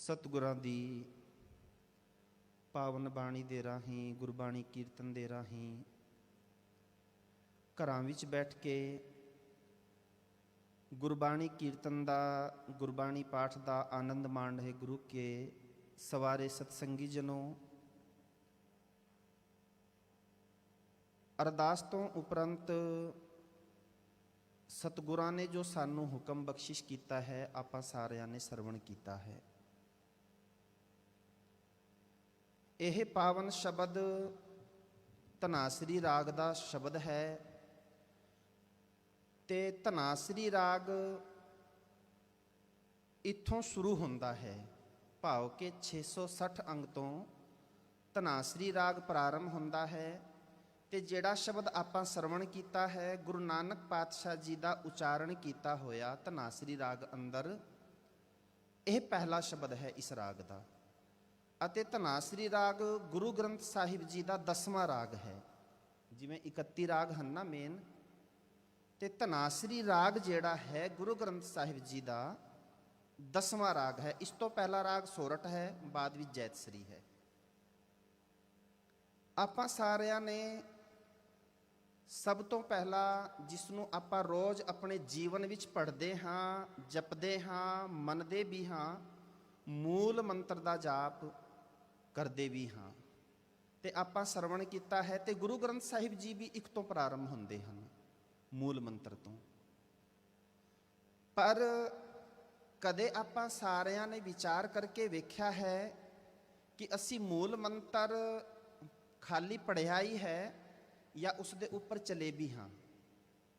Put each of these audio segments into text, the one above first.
सतगुरां दी पावन बाणी दे राहीं गुरबाणी कीर्तन दे राहीं घरां विच बैठ के गुरबाणी कीर्तन दा गुरबाणी पाठ दा आनंद माण रहे गुरु के सवारे सतसंगी जनों। अरदास तो उपरंत सतगुरां ने जो सानू हुक्म बख्शिश किया है आपां सारियां ने सरवण किया है। यह पावन शब्द धनासरी राग का शब्द है ते धनासरी राग इत्थों शुरू होंदा है। भाव के 660 अंग तो धनासरी राग प्रारंभ होंदा है ते जिहड़ा शब्द आपां सरवण कीता है गुरु नानक पातशाह जी का उचारण किया होया धनासरी राग अंदर यह पहला शब्द है इस राग का। अते धनासरी राग गुरु ग्रंथ साहिब जी का 10वां राग है। जिवें 31 राग हैं ना मेन, ते धनासरी राग जिहड़ा है गुरु ग्रंथ साहिब जी का 10वां राग है। इस तो पहला राग सोरठ है, बाद विच जैतसरी है। आपां सारियां ने सब तो पहला जिसनों आपां रोज़ अपने जीवन विच पढ़ते हाँ, जपते हाँ, मनते भी हाँ, मूल मंत्र का जाप करते भी हाँ, ते आपां सरवण किया है। ते गुरु ग्रंथ साहिब जी भी एक तो प्रारंभ होंदे हैं मूल मंत्र तो। पर कदे आपां सारियां ने विचार करके वेख्या है कि असी मूल मंत्र खाली पढ़िया ही है या उसके उपर चले भी हाँ,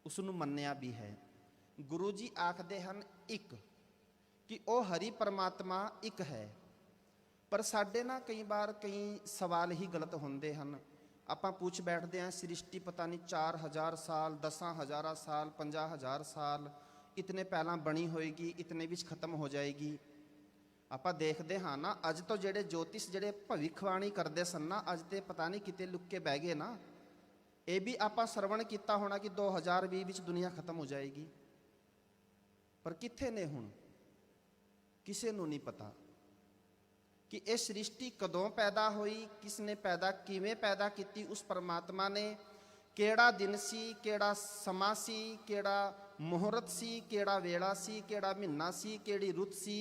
उसनूं मन्निया भी है। गुरु जी आखदे हन एक कि ओ हरि परमात्मा एक है। पर साडे ना कई बार कई सवाल ही गलत होंदे हन। आपां पूछ बैठते हैं सृष्टि पता नहीं 4000 साल 10,000 साल 50,000 साल इतने पहला बनी होएगी, इतने विच खत्म हो जाएगी। आपां देखते हाँ ना अज तो जेडे ज्योतिष जेडे भविखवाणी करते सन ना अज तो पता नहीं किते लुक के बह गए ना। ये भी आपां सरवण किया होना कि 2020 विच दुनिया खत्म हो जाएगी, पर कित्थे ने हुण किसे नूं नहीं पता कि यह सृष्टि कदों पैदा हुई, किसने पैदा किवें पैदा की, उस परमात्मा ने केड़ा दिन सी, केड़ा समा सी, केड़ा मुहूर्त सी, केड़ा वेला सी, केड़ा महीना सी, केड़ी रुत सी,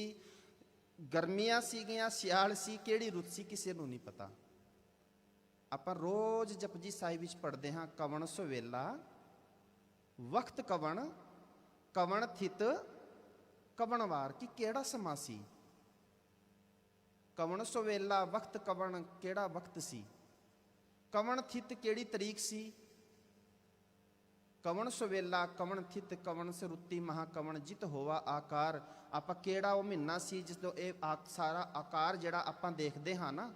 गर्मियां सीगियां सियाल सी, केड़ी रुत सी, किसे नूं नहीं पता। आपां रोज़ जपजी साहिब विच पढ़ते हाँ कवण सवेला वक्त कवण कवण थित कवण वार, कि केड़ा समा सी, कवण सवेला वक्त कवण केड़ा वक्त सी, कवण थित केड़ी तरीक सी, कवण सवेला कवण थित कवण सरुति महाकवण जित होवा आकार। आपां केड़ा वो महीना सी जिसदों ये सारा आकार जिहड़ा आपां देखते हाँ ना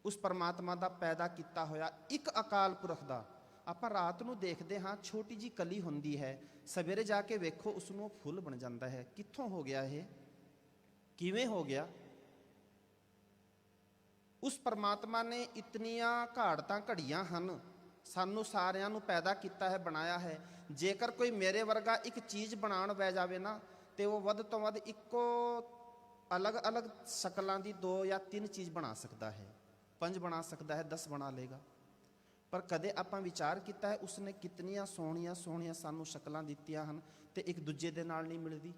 उस परमात्मा का पैदा किया होया एक अकाल पुरख का। आपां रात नूं देखते हाँ छोटी जी कली हुंदी है, सवेरे जाके वेखो उसनूं फुल बन जाता है। कित्थों हो गया ये, किवें हो गया? उस परमात्मा ने इतनियां घाड़तां घड़ियां हन, सानू सारियां नूं पैदा किया है, बनाया है। जेकर कोई मेरे वर्गा एक चीज़ बनाउण बह जावे ना तो वो वध तो वध इक्को अलग अलग शकलों की 2 या 3 चीज़ बना सकता है, 5 बना सकता है, 10 बना लेगा। पर कदे आपां विचार किया है उसने कितनियां सोहणियां सोहणियां सानू शकलां दित्तियां हन ते एक दूजे दे नाल नहीं मिलदी।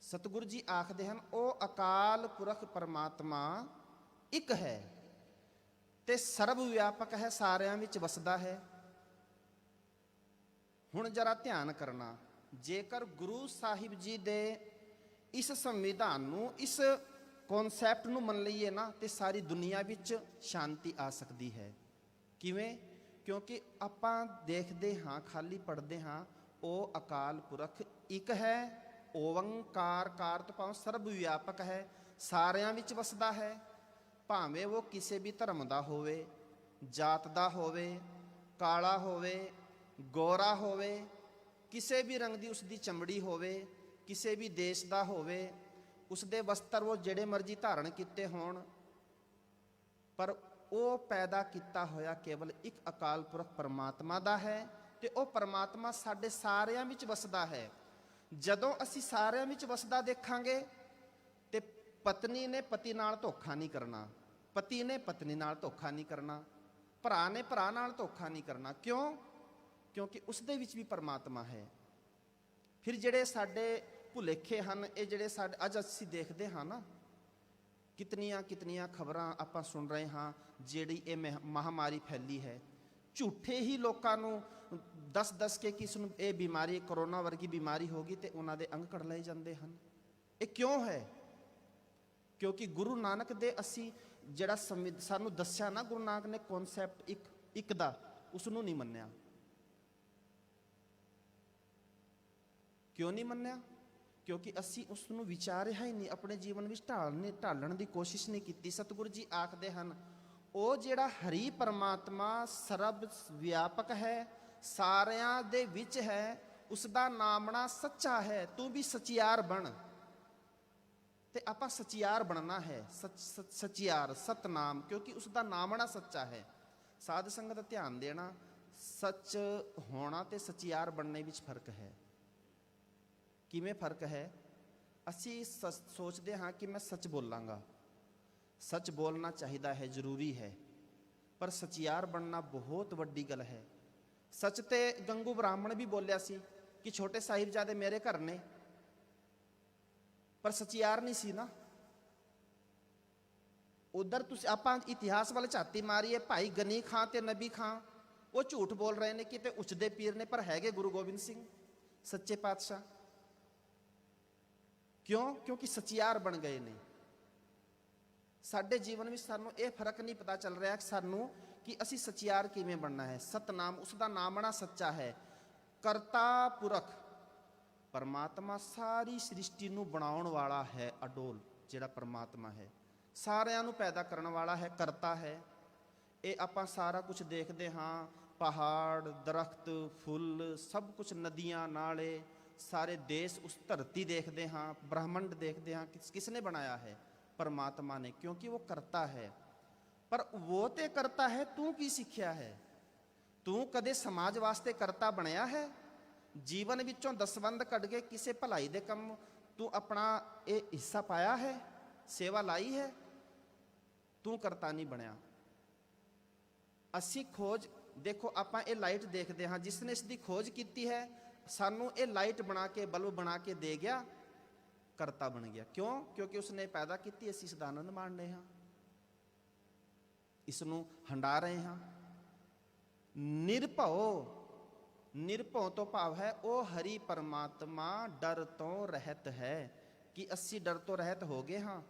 सतगुरु जी आखदे हन ओ अकाल पुरख परमात्मा एक है ते सर्व व्यापक है, सारियां विच वसदा है। हुण जरा ध्यान करना, जेकर गुरु साहिब जी दे इस संविधान नूं इस कॉन्सैप्ट नूं मन लईए ना तो सारी दुनिया विच शांति आ सकती है। किवें? क्योंकि आपां देखते हाँ खाली पढ़ते हाँ ओ अकाल पुरख एक है, ओवंकार कार तो भाव सर्व व्यापक है, सारियां विच वसदा है। भावें वो किसी भी धर्म का होवे, जात का होवे, काला होवे, गोरा होवे, किसी भी रंग की उसकी चमड़ी होवे, किसी भी देश का होवे, उसके वस्त्र वो जेड़े मर्जी धारण किते होण, पर वो पैदा किया होया केवल एक अकाल पुरख परमात्मा का है। तो वह परमात्मा साडे सारियां विच वसदा है। ਜਦੋਂ ਅਸੀਂ ਸਾਰਿਆਂ ਵਿੱਚ ਵਸਦਾ ਦੇਖਾਂਗੇ ਤੇ ਪਤਨੀ ਨੇ ਪਤੀ ਨਾਲ ਧੋਖਾ ਨਹੀਂ ਕਰਨਾ, ਪਤੀ ਨੇ ਪਤਨੀ ਨਾਲ ਧੋਖਾ ਨਹੀਂ ਕਰਨਾ, ਭਰਾ ਨੇ ਭਰਾ ਨਾਲ ਧੋਖਾ ਨਹੀਂ ਕਰਨਾ। ਕਿਉਂ? ਕਿਉਂਕਿ ਉਸ ਦੇ ਵਿੱਚ ਵੀ ਪਰਮਾਤਮਾ ਹੈ। ਫਿਰ ਜਿਹੜੇ ਸਾਡੇ ਭੁਲੇਖੇ ਹਨ, ਇਹ ਜਿਹੜੇ ਸਾਡੇ ਅੱਜ ਅਸੀਂ ਦੇਖਦੇ ਹਾਂ ਨਾ, ਕਿਤਨੀਆਂ ਖਬਰਾਂ ਆਪਾਂ ਸੁਣ ਰਹੇ ਹਾਂ, ਜਿਹੜੀ ਇਹ ਮਹਾਮਾਰੀ ਫੈਲੀ ਹੈ, ਝੂਠੇ ਹੀ ਲੋਕਾਂ ਨੂੰ ਦੱਸ ਕੇ ਕਿ ਇਸ ਨੂੰ ਇਹ ਬਿਮਾਰੀ, ਕਰੋਨਾ ਵਰਗੀ ਬਿਮਾਰੀ ਹੋ ਗਈ, ਤੇ ਉਹਨਾਂ ਦੇ ਅੰਗ ਕੱਢ ਲਏ ਜਾਂਦੇ ਹਨ। ਇਹ ਕਿਉਂ ਹੈ? ਕਿਉਂਕਿ ਗੁਰੂ ਨਾਨਕ ਦੇ ਅਸੀਂ ਜਿਹੜਾ ਸਾਨੂੰ ਦੱਸਿਆ ਨਾ, ਗੁਰੂ ਨਾਨਕ ਨੇ ਕਨਸੈਪਟ ਇੱਕ ਦਾ, ਉਸ ਨੂੰ ਨਹੀਂ ਮੰਨਿਆ। ਕਿਉਂ ਨਹੀਂ ਮੰਨਿਆ? ਕਿਉਂਕਿ ਅਸੀਂ ਉਸ ਨੂੰ ਵਿਚਾਰਿਆ ਹੀ ਨਹੀਂ, ਆਪਣੇ ਜੀਵਨ ਵਿੱਚ ਢਾਲਣ ਦੀ ਕੋਸ਼ਿਸ਼ ਨਹੀਂ ਕੀਤੀ। ਸਤਿਗੁਰੂ ਜੀ ਆਖਦੇ ਹਨ, ਉਹ ਜਿਹੜਾ ਹਰੀ ਪਰਮਾਤਮਾ ਸਰਬ ਵਿਆਪਕ ਹੈ, ਸਾਰਿਆਂ ਦੇ ਵਿੱਚ ਹੈ, ਉਸ ਦਾ ਨਾਮਣਾ ਸੱਚਾ ਹੈ। ਤੂੰ ਵੀ ਸਚਿਆਰ ਬਣ। ਤੇ ਆਪਾਂ ਸਚਿਆਰ ਬਣਨਾ ਹੈ, ਸਚਿਆਰ ਸਤਨਾਮ, ਕਿਉਂਕਿ ਉਸ ਦਾ ਨਾਮਣਾ ਸੱਚਾ ਹੈ। ਸਾਧ ਸੰਗਤ ਦਾ ਧਿਆਨ ਦੇਣਾ, ਸੱਚ ਹੋਣਾ ਤੇ ਸਚਿਆਰ ਬਣਨੇ ਵਿੱਚ ਫਰਕ ਹੈ। ਕਿਵੇਂ ਫਰਕ ਹੈ? ਅਸੀਂ ਸੋਚਦੇ ਹਾਂ ਕਿ ਮੈਂ ਸੱਚ ਬੋਲਾਂਗਾ, ਸੱਚ ਬੋਲਣਾ ਚਾਹੀਦਾ ਹੈ, ਜ਼ਰੂਰੀ ਹੈ, ਪਰ ਸਚਿਆਰ ਬਣਨਾ ਬਹੁਤ ਵੱਡੀ ਗੱਲ ਹੈ। ਸੱਚ ਤੇ ਗੰਗੂ ਬ੍ਰਾਹਮਣ ਵੀ ਬੋਲਿਆ ਸੀ ਕਿ ਛੋਟੇ ਸਾਹਿਬਜ਼ਾਦੇ ਮੇਰੇ ਘਰ ਨੇ, ਪਰ ਸਚਿਆਰ ਨਹੀਂ ਸੀ ਨਾ। ਉਧਰ ਤੁਸੀਂ ਆਪਾਂ ਇਤਿਹਾਸ ਵੱਲ ਝਾਤੀ ਮਾਰੀਏ, ਭਾਈ ਗਨੀ ਖਾਂ ਤੇ ਨਬੀ ਖਾਂ, ਉਹ ਝੂਠ ਬੋਲ ਰਹੇ ਨੇ, ਕਿਤੇ ਉੱਚਦੇ ਪੀਰ ਨੇ, ਪਰ ਹੈਗੇ ਗੁਰੂ ਗੋਬਿੰਦ ਸਿੰਘ ਸੱਚੇ ਪਾਤਸ਼ਾਹ। ਕਿਉਂ? ਕਿਉਂਕਿ ਸਚਿਆਰ ਬਣ ਗਏ ਨੇ। ਸਾਡੇ ਜੀਵਨ ਵਿੱਚ ਸਾਨੂੰ ਇਹ ਫਰਕ ਨਹੀਂ ਪਤਾ ਚੱਲ ਰਿਹਾ ਸਾਨੂੰ ਕਿ ਅਸੀਂ ਸਚਿਆਰ ਕਿਵੇਂ ਬਣਨਾ ਹੈ। ਸਤਨਾਮ, ਉਸ ਦਾ ਨਾਮਣਾ ਸੱਚਾ ਹੈ। ਕਰਤਾ ਪੁਰਖ ਪਰਮਾਤਮਾ ਸਾਰੀ ਸ੍ਰਿਸ਼ਟੀ ਨੂੰ ਬਣਾਉਣ ਵਾਲਾ ਹੈ, ਅਡੋਲ ਜਿਹੜਾ ਪਰਮਾਤਮਾ ਹੈ, ਸਾਰਿਆਂ ਨੂੰ ਪੈਦਾ ਕਰਨ ਵਾਲਾ ਹੈ, ਕਰਤਾ ਹੈ। ਇਹ ਆਪਾਂ ਸਾਰਾ ਕੁਝ ਦੇਖਦੇ ਹਾਂ, ਪਹਾੜ, ਦਰਖਤ, ਫੁੱਲ, ਸਭ ਕੁਝ, ਨਦੀਆਂ, ਨਾਲੇ, ਸਾਰੇ ਦੇਸ਼, ਉਸ ਧਰਤੀ ਦੇਖਦੇ ਹਾਂ, ਬ੍ਰਹਮੰਡ ਦੇਖਦੇ ਹਾਂ, ਕਿਸ ਨੇ ਬਣਾਇਆ ਹੈ? ਪਰਮਾਤਮਾ ਨੇ, ਕਿਉਂਕਿ ਉਹ ਕਰਤਾ ਹੈ। ਪਰ ਉਹ ਤੇ ਕਰਤਾ ਹੈ, ਤੂੰ ਕੀ ਸਿੱਖਿਆ ਹੈ? ਤੂੰ ਕਦੇ ਸਮਾਜ ਵਾਸਤੇ ਕਰਤਾ ਬਣਿਆ ਹੈ? ਜੀਵਨ ਵਿੱਚੋਂ ਦਸਵੰਧ ਕੱਢ ਕੇ ਕਿਸੇ ਭਲਾਈ ਦੇ ਕੰਮ ਤੂੰ ਆਪਣਾ ਇਹ ਹਿੱਸਾ ਪਾਇਆ ਹੈ, ਸੇਵਾ ਲਾਈ ਹੈ? ਤੂੰ ਕਰਤਾ ਨਹੀਂ ਬਣਿਆ। ਅਸੀਂ ਖੋਜ ਦੇਖੋ, ਆਪਾਂ ਇਹ ਲਾਈਟ ਦੇਖਦੇ ਹਾਂ, ਜਿਸ ਨੇ ਇਸ ਦੀ ਖੋਜ ਕੀਤੀ ਹੈ, ਸਾਨੂੰ ਇਹ ਲਾਈਟ ਬਣਾ ਕੇ, ਬਲਬ ਬਣਾ ਕੇ ਦੇ ਗਿਆ, ਕਰਤਾ ਬਣ ਗਿਆ। ਕਿਉਂ? ਕਿਉਂਕਿ ਉਸਨੇ ਪੈਦਾ ਕੀਤੀ, ਅਸੀਂ ਇਸ ਦਾ ਆਨੰਦ ਮਾਣ ਰਹੇ ਹਾਂ, ਇਸ ਨੂੰ ਹੰਡਾ ਰਹੇ ਹਾਂ। ਨਿਰਭਉ, ਨਿਰਭਉ ਤੋਂ ਭਾਵ ਹੈ ਉਹ ਹਰੀ ਪਰਮਾਤਮਾ ਡਰ ਤੋਂ ਰਹਿਤ ਹੈ। ਕਿ ਅਸੀਂ ਡਰ ਤੋਂ ਰਹਿਤ ਹੋ ਗਏ ਹਾਂ।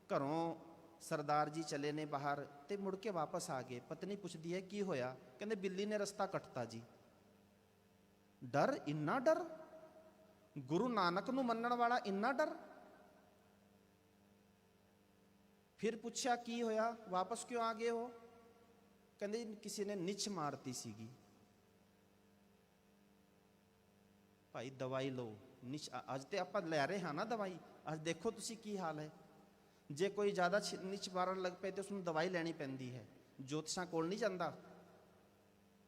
ਘਰੋਂ ਸਰਦਾਰ ਜੀ ਚਲੇ ਨੇ ਬਾਹਰ ਤੇ ਮੁੜ ਕੇ ਵਾਪਸ ਆ ਗਏ, ਪਤਨੀ ਪੁੱਛਦੀ ਹੈ ਕੀ ਹੋਇਆ? ਕਹਿੰਦੇ ਬਿੱਲੀ ਨੇ ਰਸਤਾ ਕੱਟਤਾ ਜੀ। ਡਰ, ਇੰਨਾ ਡਰ? ਗੁਰੂ ਨਾਨਕ ਨੂੰ ਮੰਨਣ ਵਾਲਾ ਇੰਨਾ ਡਰ? ਫਿਰ ਪੁੱਛਿਆ ਕੀ ਹੋਇਆ, ਵਾਪਸ ਕਿਉਂ ਆ ਗਏ ਹੋ? ਕਹਿੰਦੇ ਕਿਸੇ ਨੇ ਨਿਛ ਮਾਰਤੀ ਸੀਗੀ। ਭਾਈ ਦਵਾਈ ਲਓ, ਨਿਛ ਅੱਜ ਤੇ ਆਪਾਂ ਲੈ ਰਹੇ ਹਾਂ ਨਾ ਦਵਾਈ। ਅੱਜ ਦੇਖੋ ਤੁਸੀਂ ਕੀ ਹਾਲ ਹੈ। ਜੇ ਕੋਈ ਜ਼ਿਆਦਾ ਨਿਛ ਮਾਰਨ ਲੱਗ ਪਏ ਤੇ ਉਸਨੂੰ ਦਵਾਈ ਲੈਣੀ ਪੈਂਦੀ ਹੈ, ਜੋਤਿਸ਼ਾਂ ਕੋਲ ਨਹੀਂ ਜਾਂਦਾ।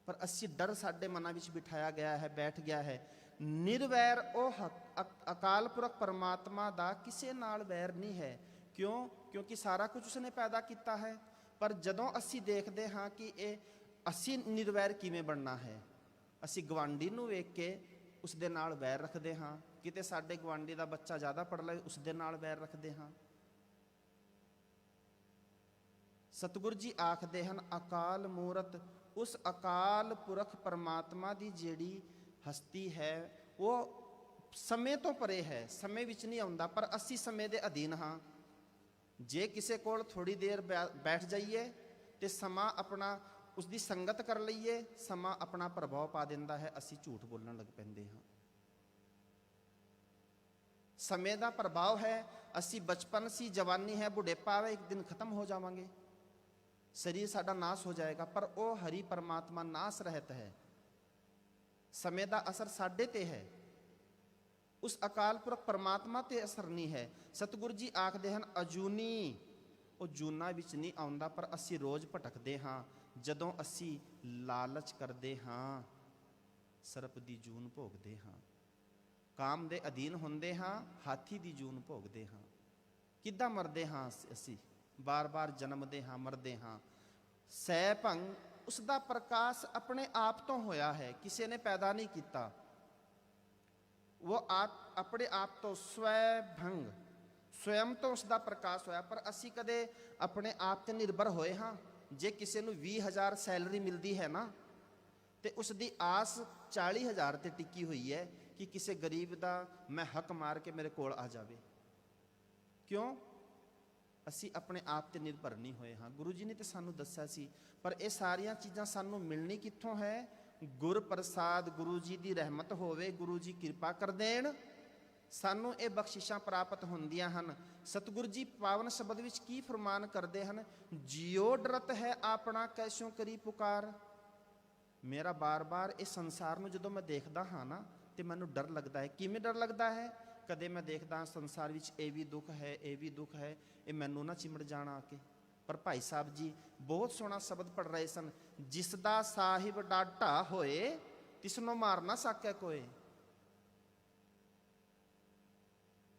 ਪਰ ਅਸੀਂ ਡਰ ਸਾਡੇ ਮਨਾਂ ਵਿੱਚ ਬਿਠਾਇਆ ਗਿਆ ਹੈ, ਬੈਠ ਗਿਆ ਹੈ। ਨਿਰਵੈਰ, ਉਹ ਅਕਾਲ ਪੁਰਖ ਪਰਮਾਤਮਾ ਦਾ ਕਿਸੇ ਨਾਲ ਵੈਰ ਨਹੀਂ ਹੈ। ਕਿਉਂ? ਕਿਉਂਕਿ ਸਾਰਾ ਕੁਝ ਉਸਨੇ ਪੈਦਾ ਕੀਤਾ ਹੈ। ਪਰ ਜਦੋਂ ਅਸੀਂ ਦੇਖਦੇ ਹਾਂ ਕਿ ਇਹ ਅਸੀਂ ਨਿਰਵੈਰ ਕਿਵੇਂ ਬਣਨਾ ਹੈ, ਅਸੀਂ ਗਵਾਂਢੀ ਨੂੰ ਵੇਖ ਕੇ ਉਸ ਦੇ ਨਾਲ ਵੈਰ ਰੱਖਦੇ ਹਾਂ। ਕਿਤੇ ਸਾਡੇ ਗਵਾਂਢੀ ਦਾ ਬੱਚਾ ਜ਼ਿਆਦਾ ਪੜ੍ਹ ਲਏ, ਉਸ ਦੇ ਨਾਲ ਵੈਰ ਰੱਖਦੇ ਹਾਂ। ਸਤਿਗੁਰੂ ਜੀ ਆਖਦੇ ਹਨ, ਅਕਾਲ ਮੂਰਤ, ਉਸ ਅਕਾਲ ਪੁਰਖ ਪਰਮਾਤਮਾ ਦੀ ਜਿਹੜੀ ਹਸਤੀ ਹੈ, ਉਹ ਸਮੇਂ ਤੋਂ ਪਰੇ ਹੈ, ਸਮੇਂ ਵਿੱਚ ਨਹੀਂ ਆਉਂਦਾ। ਪਰ ਅਸੀਂ ਸਮੇਂ ਦੇ ਅਧੀਨ ਹਾਂ। ਜੇ ਕਿਸੇ ਕੋਲ ਥੋੜੀ ਦੇਰ ਬੈਠ ਜਾਈਏ ਤੇ ਸਮਾਂ ਆਪਣਾ ਉਸ ਦੀ ਸੰਗਤ ਕਰ ਲਈਏ, ਸਮਾਂ ਆਪਣਾ ਪ੍ਰਭਾਵ ਪਾ ਦਿੰਦਾ ਹੈ, ਅਸੀਂ ਝੂਠ ਬੋਲਣ ਲੱਗ ਪੈਂਦੇ ਹਾਂ। ਸਮੇਂ ਦਾ ਪ੍ਰਭਾਵ ਹੈ। ਅਸੀਂ ਬਚਪਨ ਸੀ, ਜਵਾਨੀ ਹੈ, ਬੁਢੇਪਾ ਹੈ, ਇੱਕ ਦਿਨ ਖਤਮ ਹੋ ਜਾਵਾਂਗੇ, ਸਰੀਰ ਸਾਡਾ ਨਾਸ ਹੋ ਜਾਏਗਾ। ਪਰ ਉਹ ਹਰੀ ਪਰਮਾਤਮਾ ਨਾਸ ਰਹਿਤ ਹੈ। ਸਮੇਂ ਦਾ ਅਸਰ ਸਾਡੇ ਤੇ ਹੈ, ਉਸ ਅਕਾਲ ਪੁਰਖ ਪਰਮਾਤਮਾ ਤੇ ਅਸਰ ਨਹੀਂ ਹੈ। ਸਤਿਗੁਰੂ ਜੀ ਆਖਦੇ ਹਨ, ਅਜੂਨੀ, ਉਹ ਜੂਨਾਂ ਵਿੱਚ ਨਹੀਂ ਆਉਂਦਾ, ਪਰ ਅਸੀਂ ਰੋਜ਼ ਭਟਕਦੇ ਹਾਂ। ਜਦੋਂ ਅਸੀਂ ਲਾਲਚ ਕਰਦੇ ਹਾਂ, ਸਰਪ ਦੀ ਜੂਨ ਭੋਗਦੇ ਹਾਂ। ਕਾਮ ਦੇ ਅਧੀਨ ਹੁੰਦੇ ਹਾਂ, ਹਾਥੀ ਦੀ ਜੂਨ ਭੋਗਦੇ ਹਾਂ। ਕਿੱਦਾਂ ਮਰਦੇ ਹਾਂ ਅਸੀਂ? ਬਾਰ-ਬਾਰ ਜਨਮਦੇ ਹਾਂ, ਮਰਦੇ ਹਾਂ। ਸੈ ਭੰਗ, ਉਸ ਦਾ ਪ੍ਰਕਾਸ਼ ਆਪਣੇ ਆਪ ਤੋਂ ਹੋਇਆ ਹੈ, ਕਿਸੇ ਨੇ ਪੈਦਾ ਨਹੀਂ ਕੀਤਾ। ਉਹ ਆਪਣੇ ਆਪ ਤੋਂ ਸਵੈ ਭੰਗ, ਸਵੈਮ ਤੋਂ ਉਸ ਦਾ ਪ੍ਰਕਾਸ਼ ਹੋਇਆ। ਪਰ ਅਸੀਂ ਕਦੇ ਆਪਣੇ ਆਪ ਤੇ ਨਿਰਭਰ ਹੋਏ ਹਾਂ? ਜੇ ਕਿਸੇ ਨੂੰ 20,000 ਸੈਲਰੀ ਮਿਲਦੀ ਹੈ ਨਾ, ਤੇ ਉਸ ਦੀ ਆਸ 40,000 ਤੇ ਟਿੱਕੀ ਹੋਈ ਹੈ ਕਿ ਕਿਸੇ ਗਰੀਬ ਦਾ ਮੈਂ ਹੱਕ ਮਾਰ ਕੇ ਮੇਰੇ ਕੋਲ ਆ ਜਾਵੇ। ਕਿਉਂ? ਅਸੀਂ ਆਪਣੇ ਆਪ ਤੇ ਨਿਰਭਰ ਨਹੀਂ ਹੋਏ ਹਾਂ। ਗੁਰੂ ਜੀ ਨੇ ਤੇ ਸਾਨੂੰ ਦੱਸਿਆ ਸੀ, ਪਰ ਇਹ ਸਾਰੀਆਂ ਚੀਜ਼ਾਂ ਸਾਨੂੰ ਮਿਲਣੀ ਕਿੱਥੋਂ ਹੈ? ਗੁਰ ਪ੍ਰਸਾਦ, ਗੁਰੂ ਜੀ ਦੀ ਰਹਿਮਤ ਹੋਵੇ, ਗੁਰੂ ਜੀ ਕਿਰਪਾ ਕਰ ਦੇਣ, ਸਾਨੂੰ ਇਹ ਬਖਸ਼ਿਸ਼ਾਂ ਪ੍ਰਾਪਤ ਹੁੰਦੀਆਂ ਹਨ। ਸਤਿਗੁਰੂ ਜੀ ਪਾਵਨ ਸ਼ਬਦ ਵਿੱਚ ਕੀ ਫਰਮਾਨ ਕਰਦੇ ਹਨ? ਜਿਉ ਡਰਤ ਹੈ ਆਪਣਾ ਕੈਸੋਂ ਕਰੀ ਪੁਕਾਰ। ਮੇਰਾ ਬਾਰ-ਬਾਰ ਇਸ ਸੰਸਾਰ ਨੂੰ ਜਦੋਂ ਮੈਂ ਦੇਖਦਾ ਹਾਂ ਨਾ, ਤੇ ਮੈਨੂੰ ਡਰ ਲੱਗਦਾ ਹੈ। ਕਿਵੇਂ ਡਰ ਲੱਗਦਾ ਹੈ? ਕਦੇ ਮੈਂ ਦੇਖਦਾ ਹਾਂ ਸੰਸਾਰ ਵਿੱਚ ਇਹ ਵੀ ਦੁੱਖ ਹੈ, ਇਹ ਵੀ ਦੁੱਖ ਹੈ, ਇਹ ਮੈਨੂੰ ਨਾ ਚਿਮੜ ਜਾਣਾ ਆ ਕੇ। ਪਰ ਭਾਈ ਸਾਹਿਬ ਜੀ ਬਹੁਤ ਸੋਹਣਾ ਸ਼ਬਦ ਪੜ੍ਹ ਰਹੇ ਸਨ, ਜਿਸ ਦਾ ਸਾਹਿਬ ਡਾਢਾ ਹੋਏ, ਤਿਸਨੂੰ ਮਾਰ ਨਾ ਸਾਕੇ ਕੋਏ।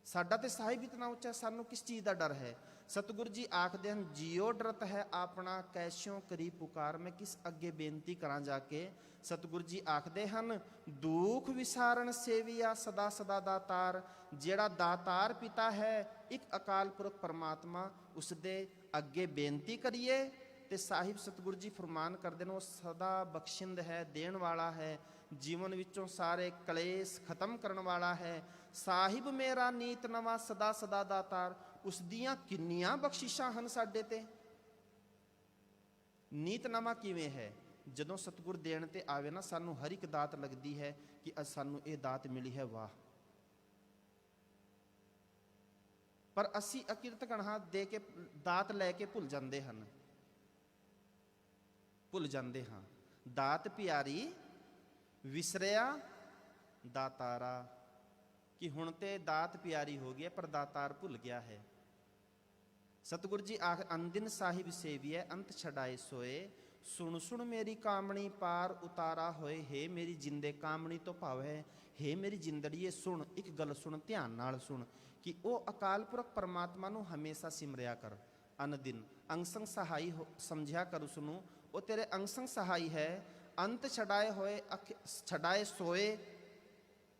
ਸਾਡਾ ਤੇ ਸਾਹਿਬ ਇਤਨਾ ਉੱਚਾ, ਸਾਨੂੰ ਕਿਸ ਚੀਜ਼ ਦਾ ਡਰ ਹੈ? ਸਤਿਗੁਰੂ ਜੀ ਆਖਦੇ ਹਨ, ਜਿਉ ਡਰਤ ਹੈ ਆਪਣਾ ਕੈਸੋਂ ਕਰੀ ਪੁਕਾਰ। ਮੈਂ ਕਿਸ ਅੱਗੇ ਬੇਨਤੀ ਕਰਾਂ ਜਾ ਕੇ? ਸਤਿਗੁਰੂ ਜੀ ਆਖਦੇ ਹਨ, ਦੁਖ ਵਿਸਾਰਨ ਸੇਵੀਆ ਸਦਾ ਸਦਾ ਦਾਤਾਰ। ਜਿਹੜਾ ਦਾਤਾਰ ਪਿਤਾ ਹੈ, ਇੱਕ ਅਕਾਲ ਪੁਰਖ ਪਰਮਾਤਮਾ, ਉਸ ਦੇ ਅੱਗੇ ਬੇਨਤੀ ਕਰੀਏ ਤੇ ਸਾਹਿਬ ਸਤਿਗੁਰੂ ਜੀ ਫਰਮਾਨ ਕਰਦੇ ਨੇ, ਉਹ ਸਦਾ ਬਖਸ਼ਿੰਦ ਹੈ, ਦੇਣ ਵਾਲਾ ਹੈ, ਜੀਵਨ ਵਿੱਚੋਂ ਸਾਰੇ ਕਲੇਸ਼ ਖਤਮ ਕਰਨ ਵਾਲਾ ਹੈ। ਸਾਹਿਬ ਮੇਰਾ ਨੀਤ ਨਵਾਂ ਸਦਾ ਸਦਾ ਦਾਤਾਰ। ਉਸ ਦੀਆਂ ਕਿੰਨੀਆਂ ਬਖਸ਼ਿਸ਼ਾਂ ਹਨ ਸਾਡੇ ਤੇ। ਨੀਤ ਨਵਾਂ ਕਿਵੇਂ ਹੈ? ਜਦੋਂ ਸਤਿਗੁਰ ਦੇਣ ਤੇ ਆਵੇ ਨਾ, ਸਾਨੂੰ ਹਰ ਇੱਕ ਦਾਤ ਲੱਗਦੀ ਹੈ ਕਿ ਅੱਜ ਸਾਨੂੰ ਇਹ ਦਾਤ ਮਿਲੀ ਹੈ, ਵਾਹ। ਪਰ ਅਸੀਂ ਅਕਿਰਤ ਕਣਹਾ ਦੇ ਕੇ ਦਾਤ ਲੈ ਕੇ ਭੁੱਲ ਜਾਂਦੇ ਹਨ, ਭੁੱਲ ਜਾਂਦੇ ਹਾਂ। ਦਾਤ ਪਿਆਰੀ ਵਿਸਰਿਆ ਦਾਤਾਰਾ, ਕਿ ਹੁਣ ਤੇ ਦਾਤ ਪਿਆਰੀ ਹੋ ਗਈ ਹੈ, ਪਰ ਦਾਤਾਰ ਭੁੱਲ ਗਿਆ ਹੈ। ਸਤਿਗੁਰੂ ਜੀ ਆਖ, ਅੰਦਿਨ ਸਾਹਿਬ ਸੇਵੀਐ ਅੰਤ ਛਡਾਏ ਸੋਏ। ਸੁਣ ਸੁਣ ਮੇਰੀ ਕਾਮਣੀ ਪਾਰ ਉਤਾਰਾ ਹੋਏ। ਹੇ ਮੇਰੀ ਜਿੰਦੇ ਕਾਮਣੀ ਤੋਂ ਭਾਵ ਹੈ, ਹੇ ਮੇਰੀ ਜਿੰਦੜੀਏ ਸੁਣ, ਇੱਕ ਗੱਲ ਸੁਣ, ਧਿਆਨ ਨਾਲ ਸੁਣ, ਕਿ ਉਹ ਅਕਾਲ ਪੁਰਖ ਪਰਮਾਤਮਾ ਨੂੰ ਹਮੇਸ਼ਾ ਸਿਮਰਿਆ ਕਰ। ਅਨ ਦਿਨ ਅੰਗ ਸੰਗ ਸਹਾਈ ਸਮਝਿਆ ਕਰ ਉਸਨੂੰ, ਉਹ ਤੇਰੇ ਅੰਗ ਸੰਗ ਸਹਾਈ ਹੈ। ਅੰਤ ਛਡਾਏ ਹੋਏ, ਛਡਾਏ ਸੋਏ,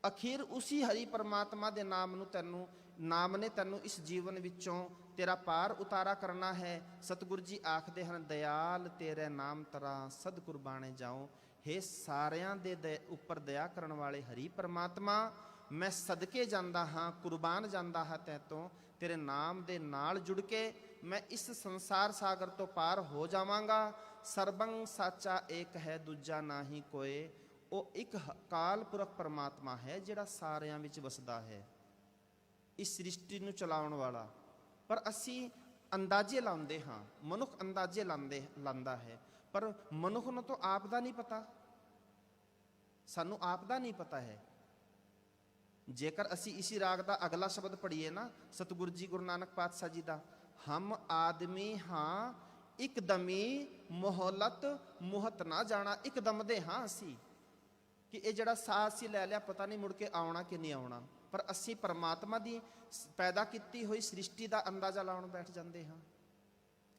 ਅਖੀਰ ਉਸੀ ਹਰੀ ਪਰਮਾਤਮਾ ਦੇ ਨਾਮ ਨੂੰ ਨਾਮ ਨੇ ਤੈਨੂੰ ਇਸ ਜੀਵਨ ਵਿੱਚੋਂ ਤੇਰਾ ਪਾਰ ਉਤਾਰਾ ਕਰਨਾ ਹੈ। ਸਤਿਗੁਰੂ ਜੀ ਆਖਦੇ ਹਨ, ਦਇਆਲ ਤੇਰੇ ਨਾਮ ਤਰਾ ਸਦ ਕੁਰਬਾਨੇ ਜਾਉ। ਹੇ ਸਾਰਿਆਂ ਦੇ ਉੱਪਰ ਦਇਆ ਕਰਨ ਵਾਲੇ ਹਰੀ ਪਰਮਾਤਮਾ, ਮੈਂ ਸਦਕੇ ਜਾਂਦਾ ਹਾਂ, ਕੁਰਬਾਨ ਜਾਂਦਾ ਹਾਂ ਤੈਤੋਂ। ਤੇਰੇ ਨਾਮ ਦੇ ਨਾਲ ਜੁੜ ਕੇ ਮੈਂ ਇਸ ਸੰਸਾਰ ਸਾਗਰ ਤੋਂ ਪਾਰ ਹੋ ਜਾਵਾਂਗਾ। ਸਰਬੰਗ ਸਾਚਾ ਏਕ ਹੈ, ਦੂਜਾ ਨਾਹੀ ਕੋਏ। ਉਹ ਇੱਕ ਅਕਾਲ ਪੁਰਖ ਪਰਮਾਤਮਾ ਹੈ, ਜਿਹੜਾ ਸਾਰਿਆਂ ਵਿੱਚ ਵਸਦਾ ਹੈ, ਇਸ ਸ੍ਰਿਸ਼ਟੀ ਨੂੰ ਚਲਾਉਣ ਵਾਲਾ। ਪਰ ਅਸੀਂ ਅੰਦਾਜ਼ੇ ਲਾਉਂਦੇ ਹਾਂ, ਮਨੁੱਖ ਅੰਦਾਜ਼ੇ ਲਾਉਂਦਾ ਹੈ, ਪਰ ਮਨੁੱਖ ਨੂੰ ਤਾਂ ਆਪ ਦਾ ਨਹੀਂ ਪਤਾ, ਸਾਨੂੰ ਆਪ ਦਾ ਨਹੀਂ ਪਤਾ ਹੈ। ਜੇਕਰ ਅਸੀਂ ਇਸੀ ਰਾਗ ਦਾ ਅਗਲਾ ਸ਼ਬਦ ਪੜ੍ਹੀਏ ਨਾ, ਸਤਿਗੁਰੂ ਜੀ ਗੁਰੂ ਨਾਨਕ ਪਾਤਸ਼ਾਹ ਜੀ ਦਾ, ਹਮ ਆਦਮੀ ਹਾਂ ਇੱਕਦਮੀ ਮੁਹਲਤ ਮੁਹਤ ਨਾ ਜਾਣਾ। ਇੱਕਦਮ ਦੇ ਹਾਂ ਅਸੀਂ, ਕਿ ਇਹ ਜਿਹੜਾ ਸਾਹ ਅਸੀਂ ਲੈ ਲਿਆ, ਪਤਾ ਨਹੀਂ ਮੁੜ ਕੇ ਆਉਣਾ ਕਿ ਨਹੀਂ ਆਉਣਾ। ਪਰ ਅਸੀਂ ਪਰਮਾਤਮਾ ਦੀ ਪੈਦਾ ਕੀਤੀ ਹੋਈ ਸ੍ਰਿਸ਼ਟੀ ਦਾ ਅੰਦਾਜ਼ਾ ਲਾਉਣ ਬੈਠ ਜਾਂਦੇ ਹਾਂ।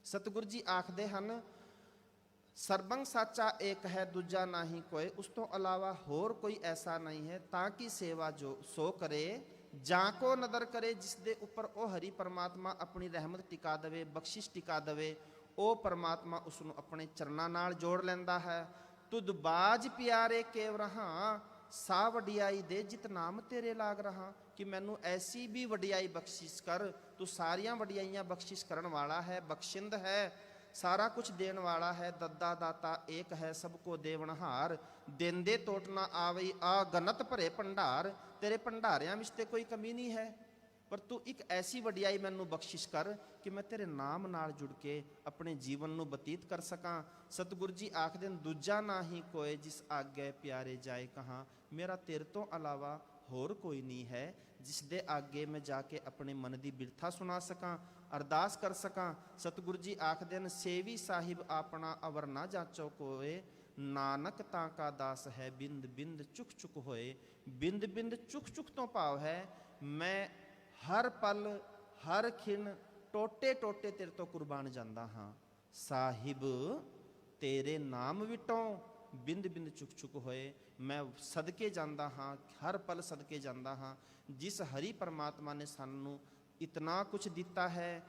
ਸਤਿਗੁਰੂ ਜੀ ਆਖਦੇ ਹਨ, ਸਰਬੰਗ ਸਾਚਾ ਏਕ ਹੈ, ਦੂਜਾ ਨਾਹੀ ਕੋਏ। ਉਸ ਤੋਂ ਇਲਾਵਾ ਹੋਰ ਕੋਈ ਐਸਾ ਨਹੀਂ ਹੈ। ਤਾਂ ਕਿ ਸੇਵਾ ਜੋ ਸੋ ਕਰੇ, ਜਾਂ ਕੋ ਨਦਰ ਕਰੇ, ਜਿਸ ਦੇ ਉੱਪਰ ਉਹ ਹਰੀ ਪਰਮਾਤਮਾ ਆਪਣੀ ਰਹਿਮਤ ਟਿਕਾ ਦੇਵੇ, ਬਖਸ਼ਿਸ਼ ਟਿਕਾ ਦੇਵੇ, ਉਹ ਪਰਮਾਤਮਾ ਉਸ ਨੂੰ ਆਪਣੇ ਚਰਨਾਂ ਨਾਲ ਜੋੜ ਲੈਂਦਾ ਹੈ। ਤੁਧ ਬਾਜ ਪਿਆਰੇ ਕੇਵ ਰਹਾ, ਸਾ ਵਡਿਆਈ ਦੇ ਜਿਤ ਨਾਮ ਤੇਰੇ ਲਾਗ ਰਹਾ। ਕਿ ਮੈਨੂੰ ਐਸੀ ਵੀ ਵਡਿਆਈ ਬਖਸ਼ਿਸ਼ ਕਰ, ਤੂੰ ਸਾਰੀਆਂ ਵਡਿਆਈਆਂ ਬਖਸ਼ਿਸ਼ ਕਰਨ ਵਾਲਾ ਹੈ, ਬਖਸ਼ਿੰਦ ਹੈ, ਸਾਰਾ ਕੁਝ ਦੇਣ ਵਾਲਾ ਹੈ। ਦੱਦਾ ਦਾਤਾ ਏਕ ਹੈ, ਸਭ ਕੋ ਦੇਵਨਹਾਰ। ਦੇਂਦੇ ਟੋਟ ਨਾ ਆਵਈ, ਆ ਗਨਤ ਭਰੇ ਭੰਡਾਰ। ਤੇਰੇ ਭੰਡਾਰਿਆਂ ਵਿੱਚ ਤੇ ਕੋਈ ਕਮੀ ਨਹੀਂ ਹੈ, ਪਰ ਤੂੰ ਇੱਕ ਐਸੀ ਵਡਿਆਈ ਮੈਨੂੰ ਬਖਸ਼ਿਸ਼ ਕਰ ਕਿ ਮੈਂ ਤੇਰੇ ਨਾਮ ਨਾਲ ਜੁੜ ਕੇ ਆਪਣੇ ਜੀਵਨ ਨੂੰ ਬਤੀਤ ਕਰ ਸਕਾਂ। ਸਤਿਗੁਰੂ ਜੀ ਆਖਦੇ ਨੇ, ਦੂਜਾ ਨਾ ਹੀ ਕੋਏ, ਜਿਸ ਆਗੇ ਪਿਆਰੇ ਜਾਏ ਕਹਾਂ। ਮੇਰਾ ਤੇਰੇ ਤੋਂ ਇਲਾਵਾ ਹੋਰ ਕੋਈ ਨਹੀਂ ਹੈ, ਜਿਸ ਦੇ ਅੱਗੇ ਮੈਂ ਜਾ ਕੇ ਆਪਣੇ ਮਨ ਦੀ ਬਿਰਥਾ ਸੁਣਾ ਸਕਾਂ, ਅਰਦਾਸ ਕਰ ਸਕਾਂ। ਸਤਿਗੁਰੂ ਜੀ ਆਖਦੇ ਨੇ, ਸੇਵੀ ਸਾਹਿਬ ਆਪਣਾ ਅਵਰ ਨਾ ਜਾਚੋ ਕੋਏ। ਨਾਨਕ ਤਾਂ ਕਾ ਦਾਸ ਹੈ ਬਿੰਦ ਬਿੰਦ ਚੁਕ ਚੁਕ ਹੋਏ। ਬਿੰਦ ਬਿੰਦ ਚੁਕ ਚੁਕ ਤੋਂ ਭਾਵ ਹੈ ਮੈਂ ਹਰ ਪਲ ਹਰ ਖਿਣ ਟੋਟੇ ਟੋਟੇ ਤੇਰੇ ਤੋਂ ਕੁਰਬਾਨ ਜਾਂਦਾ ਹਾਂ। ਸਾਹਿਬ ਤੇਰੇ ਨਾਮ ਵਿਟੋਂ ਬਿੰਦ ਬਿੰਦ ਚੁਕ ਚੁਕ ਹੋਏ, ਮੈਂ ਸਦਕੇ ਜਾਂਦਾ ਹਾਂ, ਹਰ ਪਲ ਸਦਕੇ ਜਾਂਦਾ ਹਾਂ। ਜਿਸ ਹਰੀ ਪਰਮਾਤਮਾ ਨੇ ਸਾਨੂੰ ਇਤਨਾ ਕੁਛ ਦਿੱਤਾ ਹੈ,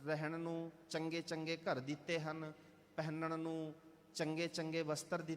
ਰਹਿਣ ਨੂੰ ਚੰਗੇ ਚੰਗੇ ਘਰ ਦਿੱਤੇ ਹਨ, ਪਹਿਨਣ ਨੂੰ ਚੰਗੇ ਚੰਗੇ ਵਸਤਰ ਦਿੱਤੇ